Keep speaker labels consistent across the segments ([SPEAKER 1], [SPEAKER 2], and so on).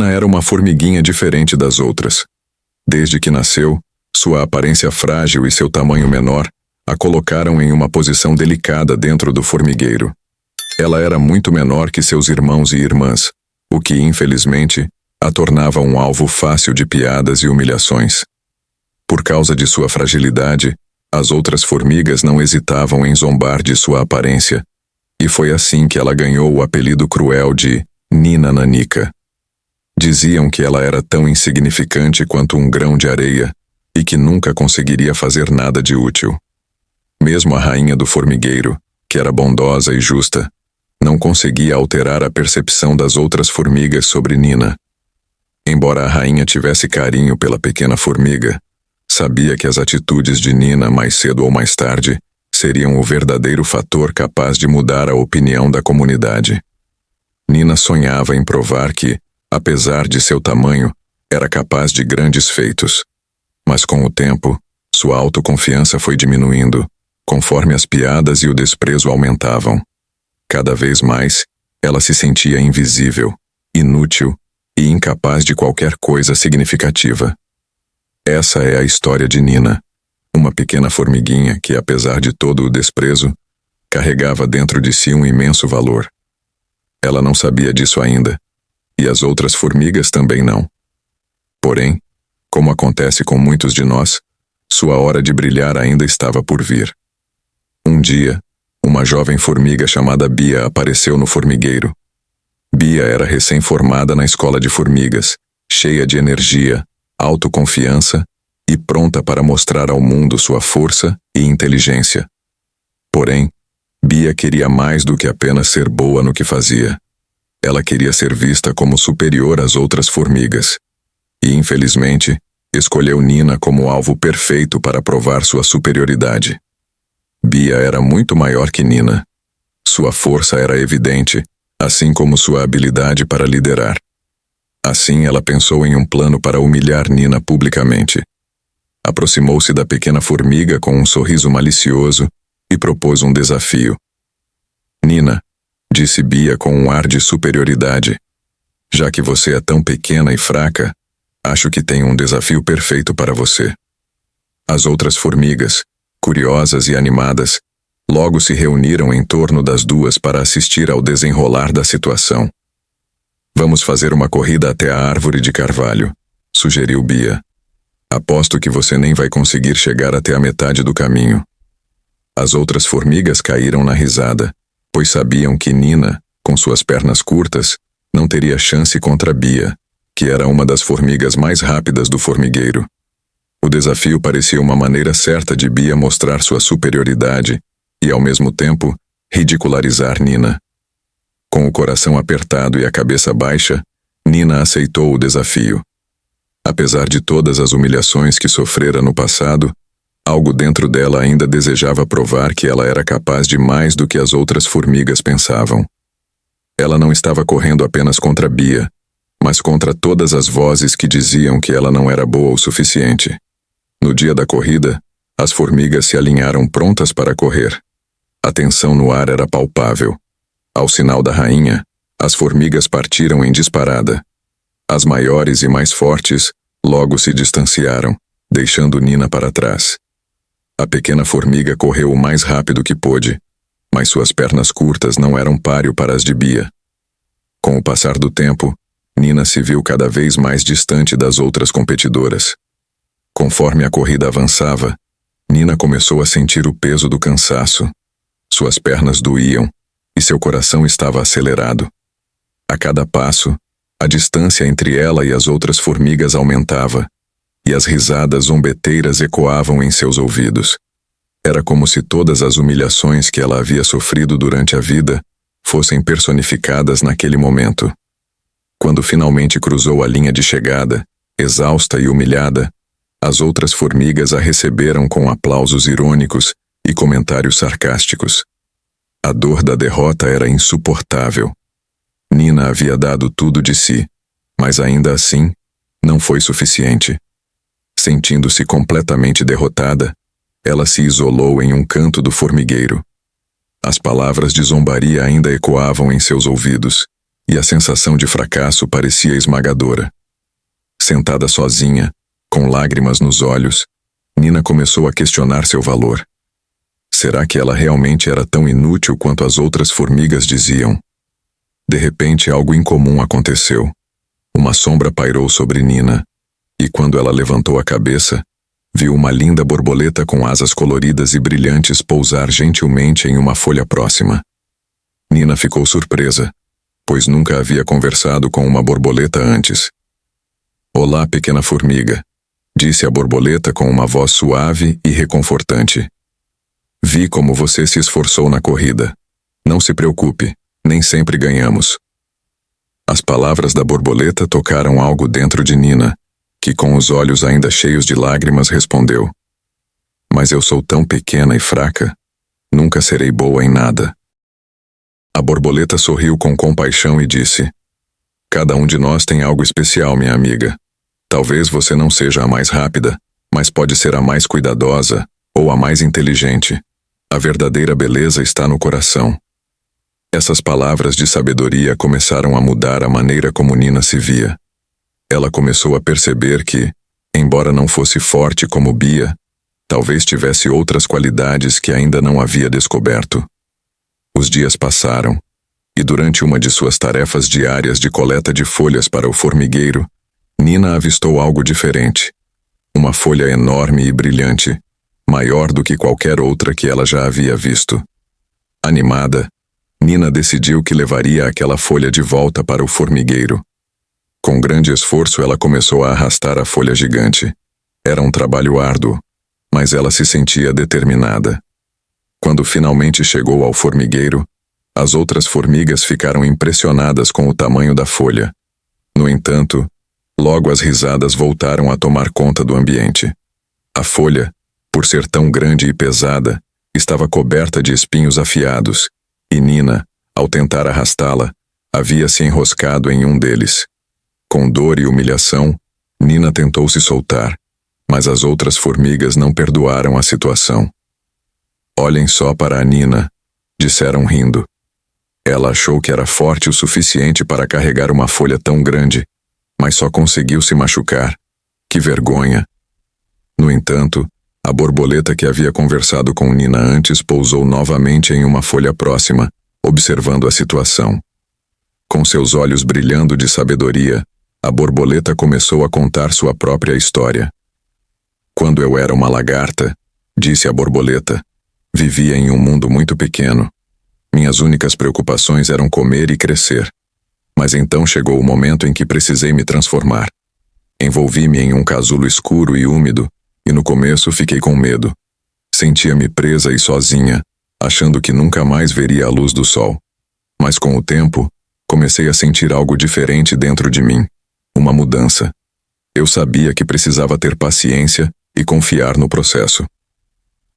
[SPEAKER 1] Nina era uma formiguinha diferente das outras. Desde que nasceu, sua aparência frágil e seu tamanho menor a colocaram em uma posição delicada dentro do formigueiro. Ela era muito menor que seus irmãos e irmãs, o que, infelizmente, a tornava um alvo fácil de piadas e humilhações. Por causa de sua fragilidade, as outras formigas não hesitavam em zombar de sua aparência, e foi assim que ela ganhou o apelido cruel de Nina Nanica. Diziam que ela era tão insignificante quanto um grão de areia e que nunca conseguiria fazer nada de útil. Mesmo a rainha do formigueiro, que era bondosa e justa, não conseguia alterar a percepção das outras formigas sobre Nina. Embora a rainha tivesse carinho pela pequena formiga, sabia que as atitudes de Nina, mais cedo ou mais tarde, seriam o verdadeiro fator capaz de mudar a opinião da comunidade. Nina sonhava em provar que, apesar de seu tamanho, era capaz de grandes feitos. Mas com o tempo, sua autoconfiança foi diminuindo, conforme as piadas e o desprezo aumentavam. Cada vez mais, ela se sentia invisível, inútil e incapaz de qualquer coisa significativa. Essa é a história de Nina, uma pequena formiguinha que, apesar de todo o desprezo, carregava dentro de si um imenso valor. Ela não sabia disso ainda, e as outras formigas também não. Porém, como acontece com muitos de nós, sua hora de brilhar ainda estava por vir. Um dia, uma jovem formiga chamada Bia apareceu no formigueiro. Bia era recém-formada na escola de formigas, cheia de energia, autoconfiança e pronta para mostrar ao mundo sua força e inteligência. Porém, Bia queria mais do que apenas ser boa no que fazia. Ela queria ser vista como superior às outras formigas. E, infelizmente, escolheu Nina como alvo perfeito para provar sua superioridade. Bia era muito maior que Nina. Sua força era evidente, assim como sua habilidade para liderar. Assim, ela pensou em um plano para humilhar Nina publicamente. Aproximou-se da pequena formiga com um sorriso malicioso e propôs um desafio. Nina, disse Bia com um ar de superioridade, já que você é tão pequena e fraca, acho que tenho um desafio perfeito para você. As outras formigas, curiosas e animadas, logo se reuniram em torno das duas para assistir ao desenrolar da situação. Vamos fazer uma corrida até a árvore de carvalho, sugeriu Bia. Aposto que você nem vai conseguir chegar até a metade do caminho. As outras formigas caíram na risada, pois sabiam que Nina, com suas pernas curtas, não teria chance contra Bia, que era uma das formigas mais rápidas do formigueiro. O desafio parecia uma maneira certa de Bia mostrar sua superioridade e, ao mesmo tempo, ridicularizar Nina. Com o coração apertado e a cabeça baixa, Nina aceitou o desafio. Apesar de todas as humilhações que sofrera no passado, algo dentro dela ainda desejava provar que ela era capaz de mais do que as outras formigas pensavam. Ela não estava correndo apenas contra Bia, mas contra todas as vozes que diziam que ela não era boa o suficiente. No dia da corrida, as formigas se alinharam prontas para correr. A tensão no ar era palpável. Ao sinal da rainha, as formigas partiram em disparada. As maiores e mais fortes logo se distanciaram, deixando Nina para trás. A pequena formiga correu o mais rápido que pôde, mas suas pernas curtas não eram páreo para as de Bia. Com o passar do tempo, Nina se viu cada vez mais distante das outras competidoras. Conforme a corrida avançava, Nina começou a sentir o peso do cansaço. Suas pernas doíam e seu coração estava acelerado. A cada passo, a distância entre ela e as outras formigas aumentava, e as risadas zombeteiras ecoavam em seus ouvidos. Era como se todas as humilhações que ela havia sofrido durante a vida fossem personificadas naquele momento. Quando finalmente cruzou a linha de chegada, exausta e humilhada, as outras formigas a receberam com aplausos irônicos e comentários sarcásticos. A dor da derrota era insuportável. Nina havia dado tudo de si, mas ainda assim, não foi suficiente. Sentindo-se completamente derrotada, ela se isolou em um canto do formigueiro. As palavras de zombaria ainda ecoavam em seus ouvidos, e a sensação de fracasso parecia esmagadora. Sentada sozinha, com lágrimas nos olhos, Nina começou a questionar seu valor. Será que ela realmente era tão inútil quanto as outras formigas diziam? De repente, algo incomum aconteceu. Uma sombra pairou sobre Nina, e quando ela levantou a cabeça, viu uma linda borboleta com asas coloridas e brilhantes pousar gentilmente em uma folha próxima. Nina ficou surpresa, pois nunca havia conversado com uma borboleta antes. "Olá, pequena formiga", disse a borboleta com uma voz suave e reconfortante. "Vi como você se esforçou na corrida. Não se preocupe, nem sempre ganhamos." As palavras da borboleta tocaram algo dentro de Nina, que com os olhos ainda cheios de lágrimas respondeu: "Mas eu sou tão pequena e fraca. Nunca serei boa em nada." A borboleta sorriu com compaixão e disse: "Cada um de nós tem algo especial, minha amiga. Talvez você não seja a mais rápida, mas pode ser a mais cuidadosa ou a mais inteligente. A verdadeira beleza está no coração." Essas palavras de sabedoria começaram a mudar a maneira como Nina se via. Ela começou a perceber que, embora não fosse forte como Bia, talvez tivesse outras qualidades que ainda não havia descoberto. Os dias passaram, e durante uma de suas tarefas diárias de coleta de folhas para o formigueiro, Nina avistou algo diferente. Uma folha enorme e brilhante, maior do que qualquer outra que ela já havia visto. Animada, Nina decidiu que levaria aquela folha de volta para o formigueiro. Com grande esforço, ela começou a arrastar a folha gigante. Era um trabalho árduo, mas ela se sentia determinada. Quando finalmente chegou ao formigueiro, as outras formigas ficaram impressionadas com o tamanho da folha. No entanto, logo as risadas voltaram a tomar conta do ambiente. A folha, por ser tão grande e pesada, estava coberta de espinhos afiados, e Nina, ao tentar arrastá-la, havia se enroscado em um deles. Com dor e humilhação, Nina tentou se soltar, mas as outras formigas não perdoaram a situação. "Olhem só para a Nina", disseram rindo. Ela achou que era forte o suficiente para carregar uma folha tão grande, mas só conseguiu se machucar. Que vergonha! No entanto, a borboleta que havia conversado com Nina antes pousou novamente em uma folha próxima, observando a situação. Com seus olhos brilhando de sabedoria, a borboleta começou a contar sua própria história. "Quando eu era uma lagarta", disse a borboleta, "vivia em um mundo muito pequeno. Minhas únicas preocupações eram comer e crescer. Mas então chegou o momento em que precisei me transformar. Envolvi-me em um casulo escuro e úmido, e no começo fiquei com medo. Sentia-me presa e sozinha, achando que nunca mais veria a luz do sol. Mas com o tempo, comecei a sentir algo diferente dentro de mim. Uma mudança. Eu sabia que precisava ter paciência e confiar no processo."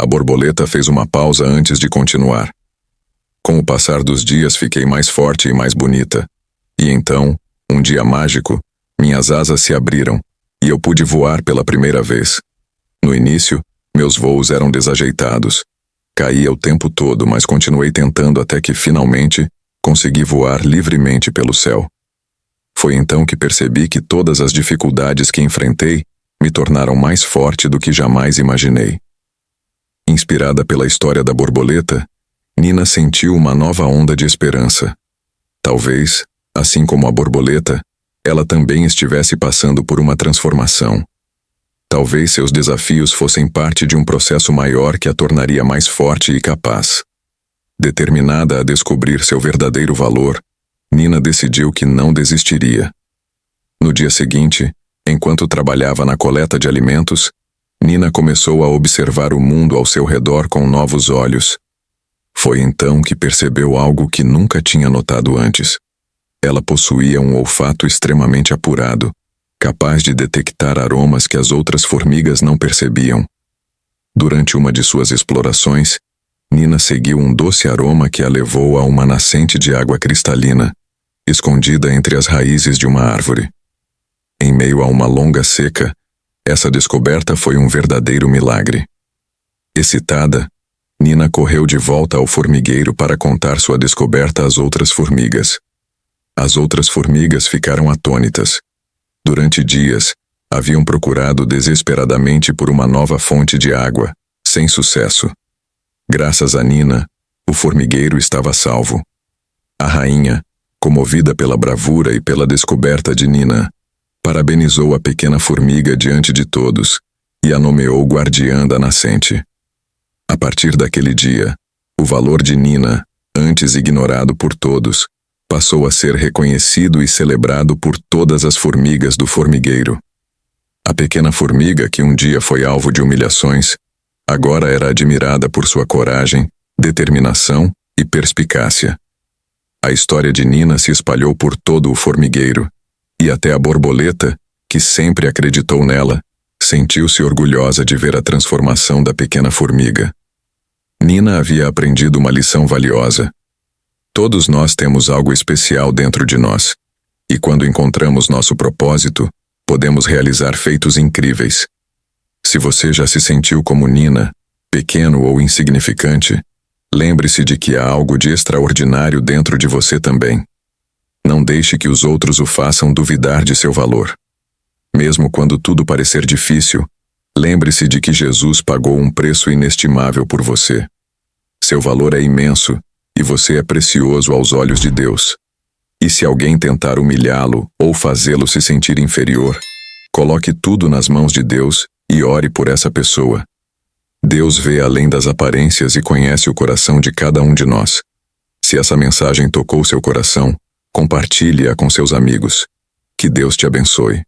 [SPEAKER 1] A borboleta fez uma pausa antes de continuar. "Com o passar dos dias fiquei mais forte e mais bonita. E então, um dia mágico, minhas asas se abriram, e eu pude voar pela primeira vez. No início, meus voos eram desajeitados. Caía o tempo todo, mas continuei tentando até que, finalmente, consegui voar livremente pelo céu. Foi então que percebi que todas as dificuldades que enfrentei me tornaram mais forte do que jamais imaginei." Inspirada pela história da borboleta, Nina sentiu uma nova onda de esperança. Talvez, assim como a borboleta, ela também estivesse passando por uma transformação. Talvez seus desafios fossem parte de um processo maior que a tornaria mais forte e capaz. Determinada a descobrir seu verdadeiro valor, Nina decidiu que não desistiria. No dia seguinte, enquanto trabalhava na coleta de alimentos, Nina começou a observar o mundo ao seu redor com novos olhos. Foi então que percebeu algo que nunca tinha notado antes. Ela possuía um olfato extremamente apurado, capaz de detectar aromas que as outras formigas não percebiam. Durante uma de suas explorações, Nina seguiu um doce aroma que a levou a uma nascente de água cristalina, escondida entre as raízes de uma árvore. Em meio a uma longa seca, essa descoberta foi um verdadeiro milagre. Excitada, Nina correu de volta ao formigueiro para contar sua descoberta às outras formigas. As outras formigas ficaram atônitas. Durante dias, haviam procurado desesperadamente por uma nova fonte de água, sem sucesso. Graças a Nina, o formigueiro estava salvo. A rainha, comovida pela bravura e pela descoberta de Nina, parabenizou a pequena formiga diante de todos e a nomeou guardiã da nascente. A partir daquele dia, o valor de Nina, antes ignorado por todos, passou a ser reconhecido e celebrado por todas as formigas do formigueiro. A pequena formiga, que um dia foi alvo de humilhações, agora era admirada por sua coragem, determinação e perspicácia. A história de Nina se espalhou por todo o formigueiro, e até a borboleta, que sempre acreditou nela, sentiu-se orgulhosa de ver a transformação da pequena formiga. Nina havia aprendido uma lição valiosa. Todos nós temos algo especial dentro de nós, e quando encontramos nosso propósito, podemos realizar feitos incríveis. Se você já se sentiu como Nina, pequeno ou insignificante, lembre-se de que há algo de extraordinário dentro de você também. Não deixe que os outros o façam duvidar de seu valor. Mesmo quando tudo parecer difícil, lembre-se de que Jesus pagou um preço inestimável por você. Seu valor é imenso e você é precioso aos olhos de Deus. E se alguém tentar humilhá-lo ou fazê-lo se sentir inferior, coloque tudo nas mãos de Deus e ore por essa pessoa. Deus vê além das aparências e conhece o coração de cada um de nós. Se essa mensagem tocou seu coração, compartilhe-a com seus amigos. Que Deus te abençoe.